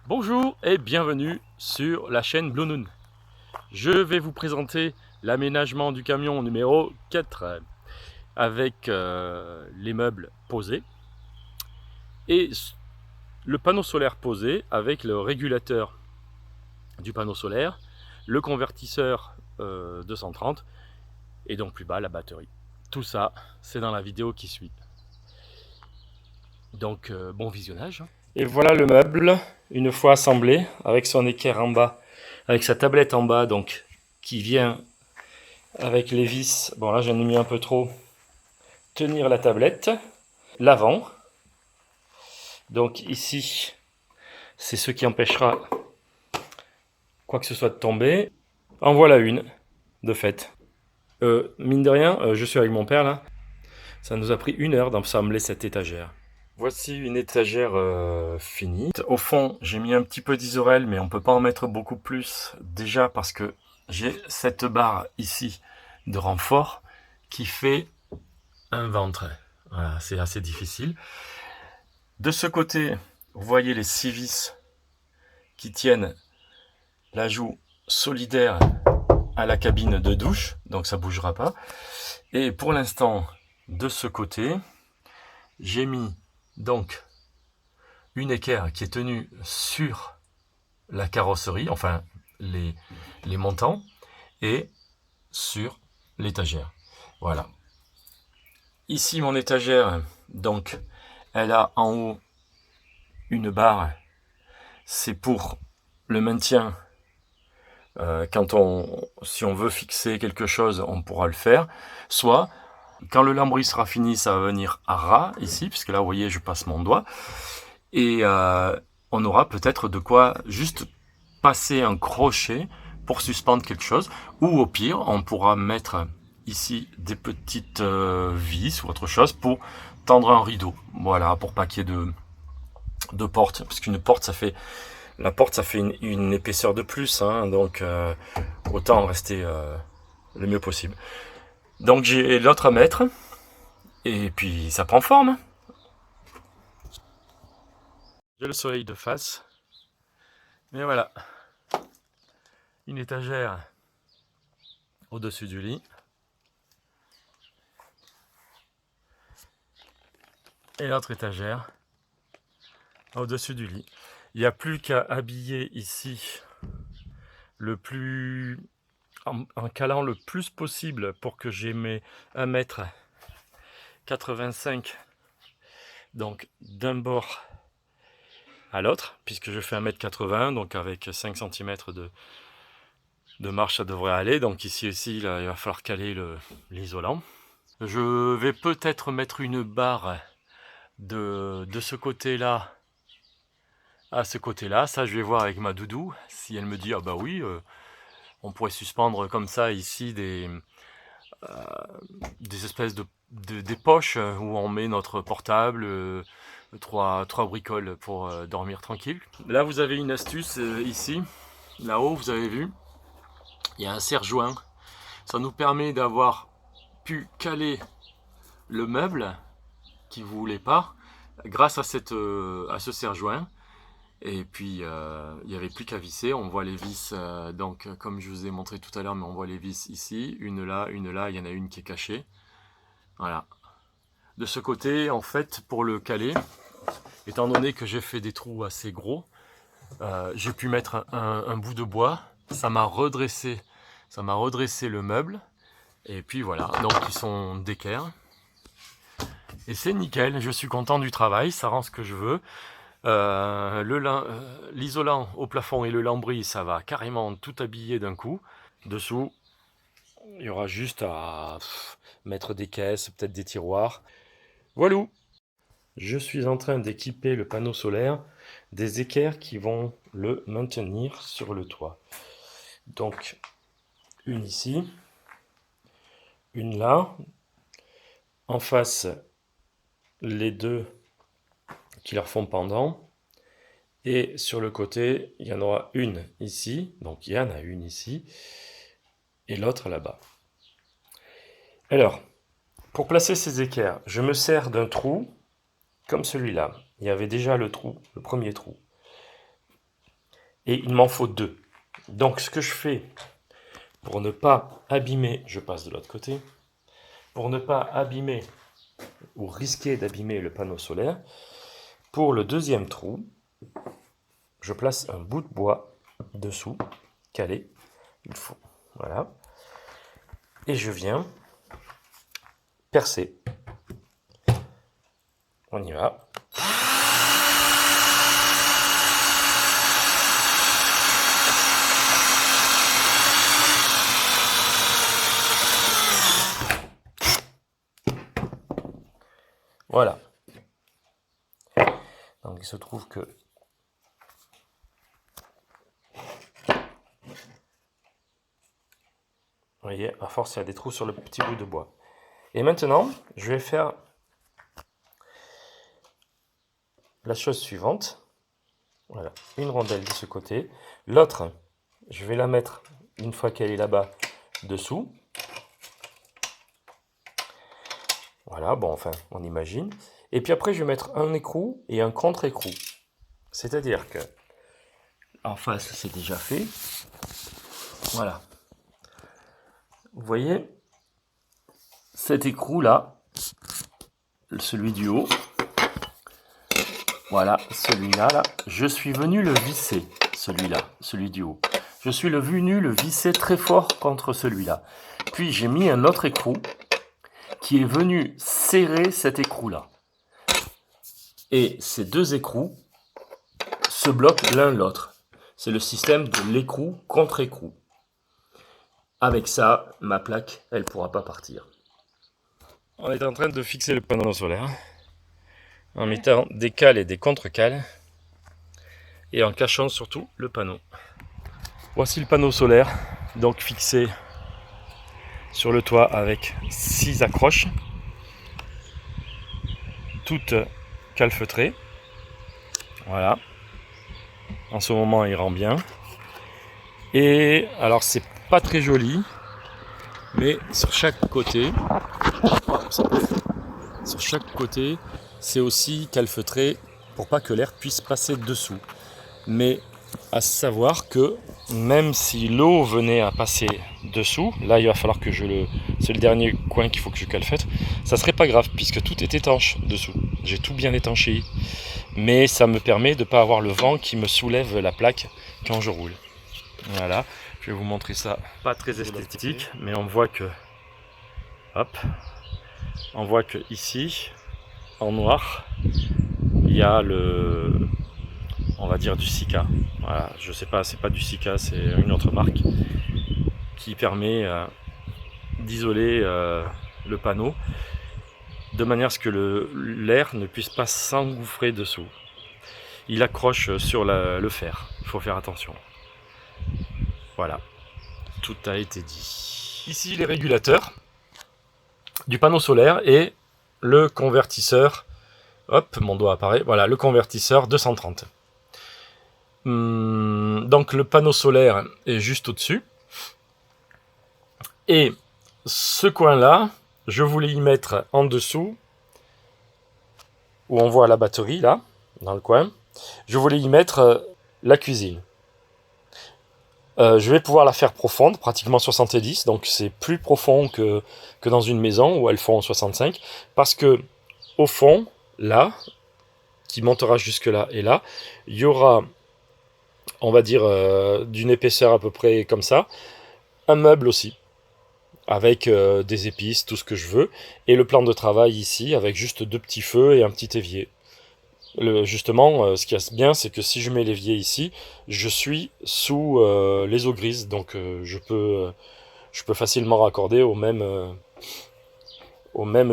Bonjour et bienvenue sur la chaîne Blue Noon. Je vais vous présenter l'aménagement du camion numéro 4 avec les meubles posés et le panneau solaire posé avec le régulateur du panneau solaire, le convertisseur 230 et donc plus bas la batterie. Tout ça, c'est dans la vidéo qui suit. Donc bon visionnage. Et voilà le meuble, une fois assemblé, avec son équerre en bas, avec sa tablette en bas, donc qui vient avec les vis. Bon là j'en ai mis un peu trop. Tenir la tablette, l'avant. Donc ici, c'est ce qui empêchera quoi que ce soit de tomber. En voilà une, de fait. Mine de rien, je suis avec mon père là. Ça nous a pris 1 heure d'assembler cette étagère. Voici une étagère finie. Au fond, j'ai mis un petit peu d'isorel, mais on ne peut pas en mettre beaucoup plus. Déjà parce que j'ai cette barre ici de renfort qui fait un ventre. Voilà, c'est assez difficile. De ce côté, vous voyez les 6 vis qui tiennent l'ajout solidaire à la cabine de douche, donc ça ne bougera pas. Et pour l'instant, de ce côté, j'ai mis donc une équerre qui est tenue sur la carrosserie, enfin les montants, et sur l'étagère. Voilà. Ici, mon étagère, donc, elle a en haut une barre. C'est pour le maintien. Si on veut fixer quelque chose, on pourra le faire. Soit, quand le lambris sera fini, ça va venir à ras, ici, puisque là, vous voyez, je passe mon doigt. Et on aura peut-être de quoi juste passer un crochet pour suspendre quelque chose. Ou au pire, on pourra mettre ici des petites vis ou autre chose pour tendre un rideau. Voilà, pour pas qu'il y ait de porte. Parce qu'une porte, ça fait... La porte, ça fait une épaisseur de plus, hein, donc autant en rester le mieux possible. Donc j'ai l'autre à mettre, et puis ça prend forme. J'ai le soleil de face, mais voilà, une étagère au-dessus du lit, et l'autre étagère au-dessus du lit. Il n'y a plus qu'à habiller ici en calant le plus possible pour que j'ai mes 1,85 m, donc d'un bord à l'autre, puisque je fais 1,80 m, donc avec 5 cm de marche ça devrait aller. Donc ici aussi, là, il va falloir caler l'isolant. Je vais peut-être mettre une barre de ce côté-là à ce côté-là. Ça, je vais voir avec ma doudou. Si elle me dit, ah bah oui, on pourrait suspendre comme ça ici des espèces des poches où on met notre portable, trois bricoles pour dormir tranquille. Là, vous avez une astuce ici. Là-haut, vous avez vu, il y a un serre-joint. Ça nous permet d'avoir pu caler le meuble qui ne voulait pas grâce à ce serre-joint. Et puis il n'y avait plus qu'à visser. On voit les vis, donc comme je vous ai montré tout à l'heure, mais on voit les vis ici, une là, il y en a une qui est cachée. Voilà. De ce côté, en fait, pour le caler, étant donné que j'ai fait des trous assez gros, j'ai pu mettre un bout de bois. Ça m'a redressé le meuble. Et puis voilà, donc ils sont d'équerre. Et c'est nickel, je suis content du travail, ça rend ce que je veux. L'isolant au plafond et le lambris, ça va carrément tout habiller d'un coup. Dessous, il y aura juste à mettre des caisses, peut-être des tiroirs. Voilà. Je suis en train d'équiper le panneau solaire des équerres qui vont le maintenir sur le toit. Donc, une ici, une là, en face, les deux qui leur font pendant, et sur le côté, il y en aura une ici, donc il y en a une ici, et l'autre là-bas. Alors, pour placer ces équerres, je me sers d'un trou comme celui-là. Il y avait déjà le trou, le premier trou. et il m'en faut 2. Donc ce que je fais pour ne pas abîmer, je passe de l'autre côté, pour ne pas abîmer ou risquer d'abîmer le panneau solaire, pour le deuxième trou, je place un bout de bois dessous, calé, il faut, voilà, et je viens percer. On y va. Voilà. Donc il se trouve que vous voyez, à force il y a des trous sur le petit bout de bois. Et maintenant, je vais faire la chose suivante. Voilà, une rondelle de ce côté. L'autre, je vais la mettre, une fois qu'elle est là-bas, dessous. Voilà, bon, enfin, on imagine. Et puis après, je vais mettre un écrou et un contre-écrou. C'est-à-dire que, en face, c'est déjà fait. Voilà. Vous voyez, cet écrou-là, celui du haut, voilà, celui-là, là, je suis venu le visser, celui-là, celui du haut. Je suis venu le visser très fort contre celui-là. Puis j'ai mis un autre écrou qui est venu serrer cet écrou-là. Et ces deux écrous se bloquent l'un l'autre. C'est le système de l'écrou contre écrou. Avec ça, ma plaque, elle ne pourra pas partir. On est en train de fixer le panneau solaire en mettant des cales et des contre-cales et en cachant surtout le panneau. Voici le panneau solaire, donc fixé sur le toit avec 6 accroches, toutes calfeutrées. Voilà. En ce moment, il rend bien. Et alors, c'est pas très joli, mais sur chaque côté, c'est aussi calfeutré pour pas que l'air puisse passer dessous. Mais à savoir que même si l'eau venait à passer dessous, là il va falloir que c'est le dernier coin qu'il faut que je calfeutre, ça serait pas grave puisque tout est étanche dessous. J'ai tout bien étanché, mais ça me permet de ne pas avoir le vent qui me soulève la plaque quand je roule. Voilà, je vais vous montrer ça, pas très esthétique, mais on voit que, hop, on voit que ici, en noir, il y a on va dire du Sika. Voilà, je sais pas, c'est pas du Sika, c'est une autre marque qui permet d'isoler le panneau de manière à ce que l'air ne puisse pas s'engouffrer dessous. Il accroche sur le fer, il faut faire attention. Voilà, tout a été dit. Ici les régulateurs du panneau solaire et le convertisseur, hop, mon doigt apparaît, voilà, le convertisseur 230. Donc le panneau solaire est juste au-dessus. Et ce coin-là, je voulais y mettre en dessous, où on voit la batterie, là, dans le coin, je voulais y mettre la cuisine. Je vais pouvoir la faire profonde, pratiquement 70, donc c'est plus profond que dans une maison où elles font 65, parce que au fond, là, qui montera jusque là et là, il y aura, on va dire, d'une épaisseur à peu près comme ça, un meuble aussi, avec des épices, tout ce que je veux, et le plan de travail ici, avec juste 2 petits feux et un petit évier. Justement, ce qui est bien, c'est que si je mets l'évier ici, je suis sous les eaux grises, donc je peux facilement raccorder au même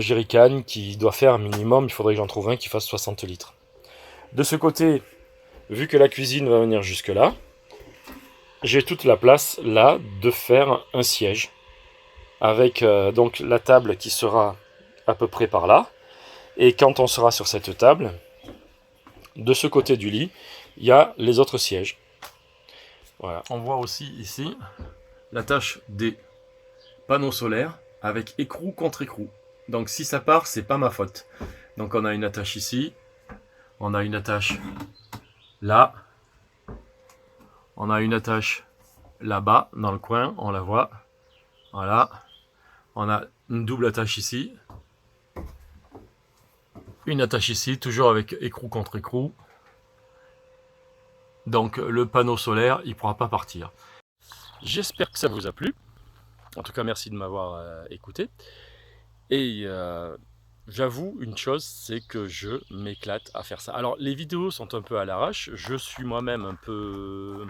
jerrycan qui doit faire minimum, il faudrait que j'en trouve un qui fasse 60 litres. De ce côté, vu que la cuisine va venir jusque là, j'ai toute la place là de faire un siège avec donc la table qui sera à peu près par là, et quand on sera sur cette table, de ce côté du lit, il y a les autres sièges. Voilà. On voit aussi ici l'attache des panneaux solaires avec écrou contre écrou. Donc si ça part, c'est pas ma faute. Donc on a une attache ici, on a une attache là, On a une attache là-bas, dans le coin, on la voit. Voilà. On a une double attache ici. Une attache ici, toujours avec écrou contre écrou. Donc le panneau solaire, il ne pourra pas partir. J'espère que ça vous a plu. En tout cas, merci de m'avoir écouté. Et j'avoue une chose, c'est que je m'éclate à faire ça. Alors les vidéos sont un peu à l'arrache. Je suis moi-même un peu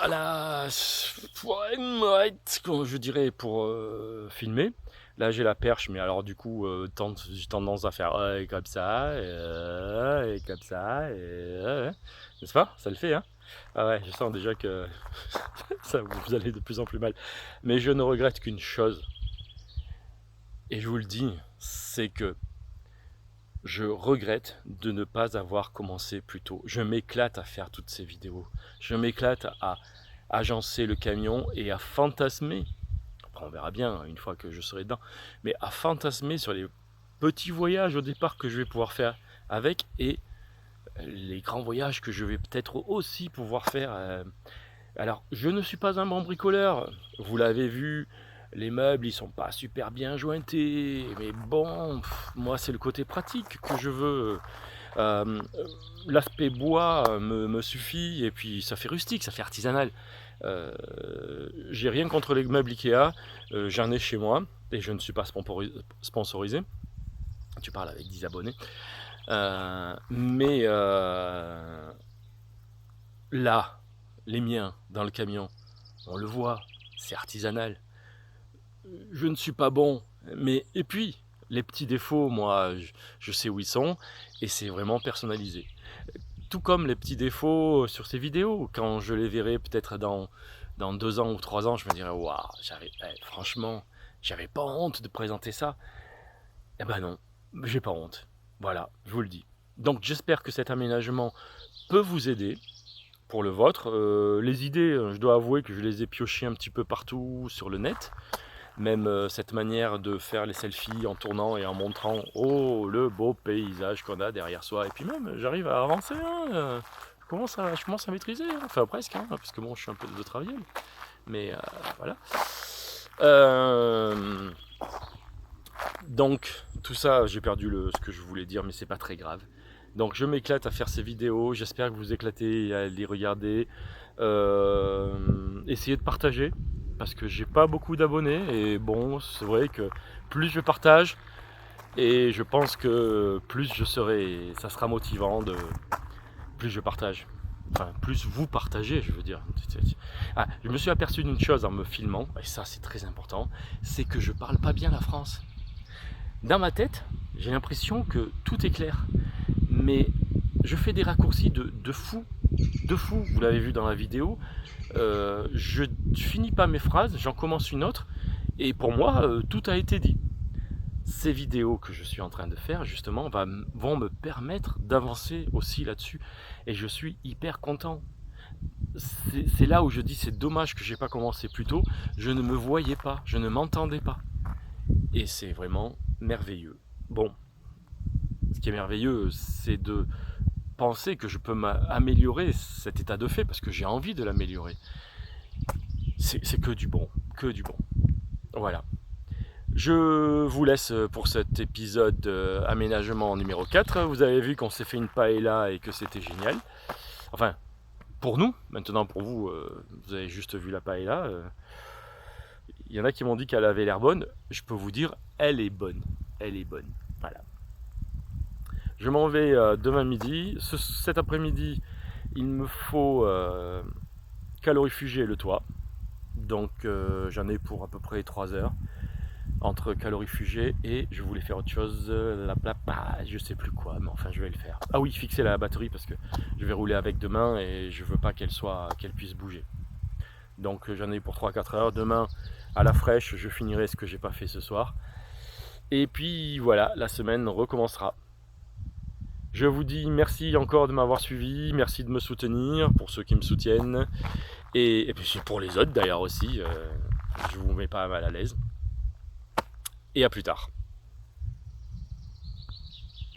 à la comme je dirais pour filmer. Là j'ai la perche, mais alors du coup j'ai tendance à faire comme ça et comme ça n'est-ce pas? Ça le fait, hein? Ah ouais, je sens déjà que ça vous allez de plus en plus mal. Mais je ne regrette qu'une chose, et je vous le dis, c'est que je regrette de ne pas avoir commencé plus tôt. Je m'éclate à faire toutes ces vidéos. Je m'éclate à agencer le camion et à fantasmer. Après, on verra bien une fois que je serai dedans. Mais à fantasmer sur les petits voyages au départ que je vais pouvoir faire avec et les grands voyages que je vais peut-être aussi pouvoir faire. Alors, je ne suis pas un bon bricoleur. Vous l'avez vu, les meubles, ils sont pas super bien jointés. Mais bon, moi, c'est le côté pratique que je veux. L'aspect bois me suffit. Et puis, ça fait rustique, ça fait artisanal. J'ai rien contre les meubles Ikea. J'en ai chez moi. Et je ne suis pas sponsorisé. Tu parles avec 10 abonnés. Mais là, les miens dans le camion, on le voit, c'est artisanal. Je ne suis pas bon, mais et puis les petits défauts, moi, je sais où ils sont et c'est vraiment personnalisé. Tout comme les petits défauts sur ces vidéos, quand je les verrai peut-être dans 2 ans ou 3 ans, je me dirai waouh, franchement, j'avais pas honte de présenter ça. Eh ben non, j'ai pas honte. Voilà, je vous le dis. Donc j'espère que cet aménagement peut vous aider pour le vôtre. Les idées, je dois avouer que je les ai piochées un petit peu partout sur le net. Même cette manière de faire les selfies en tournant et en montrant oh le beau paysage qu'on a derrière soi. Et puis même j'arrive à avancer, hein, je commence à maîtriser, hein, enfin presque, hein, parce que bon je suis un peu de travail. Mais voilà. Donc tout ça, j'ai perdu ce que je voulais dire, mais c'est pas très grave. Donc je m'éclate à faire ces vidéos, j'espère que vous éclatez à les regarder. Essayez de partager, parce que j'ai pas beaucoup d'abonnés, et bon, c'est vrai que plus je partage, et je pense que plus je serai, ça sera motivant, plus je partage. Enfin, plus vous partagez, je veux dire. Ah, je me suis aperçu d'une chose en me filmant, et ça c'est très important, c'est que je parle pas bien la France. Dans ma tête, j'ai l'impression que tout est clair, mais je fais des raccourcis de fou, vous l'avez vu dans la vidéo. Je finis pas mes phrases, j'en commence une autre, et pour moi, tout a été dit. Ces vidéos que je suis en train de faire, justement, vont me permettre d'avancer aussi là-dessus, et je suis hyper content. C'est là où je dis c'est dommage que j'ai pas commencé plus tôt, je ne me voyais pas, je ne m'entendais pas. Et c'est vraiment merveilleux. Bon, ce qui est merveilleux, c'est de penser que je peux améliorer cet état de fait, parce que j'ai envie de l'améliorer. C'est que du bon, que du bon. Voilà. Je vous laisse pour cet épisode aménagement numéro 4. Vous avez vu qu'on s'est fait une paella et que c'était génial. Enfin, pour nous. Maintenant, pour vous, vous avez juste vu la paella. Il y en a qui m'ont dit qu'elle avait l'air bonne. Je peux vous dire, elle est bonne. Elle est bonne. Voilà. Je m'en vais demain midi. Cet après-midi, il me faut calorifuger le toit. Donc j'en ai pour à peu près 3 heures entre calorifuger et je voulais faire autre chose, je sais plus quoi, mais enfin je vais le faire. Ah oui, fixer la batterie parce que je vais rouler avec demain et je veux pas qu'elle puisse bouger. Donc j'en ai pour 3-4 heures. Demain à la fraîche je finirai ce que j'ai pas fait ce soir. Et puis voilà, la semaine recommencera. Je vous dis merci encore de m'avoir suivi, merci de me soutenir pour ceux qui me soutiennent. Et puis pour les autres d'ailleurs aussi, je vous mets pas mal à l'aise. Et à plus tard.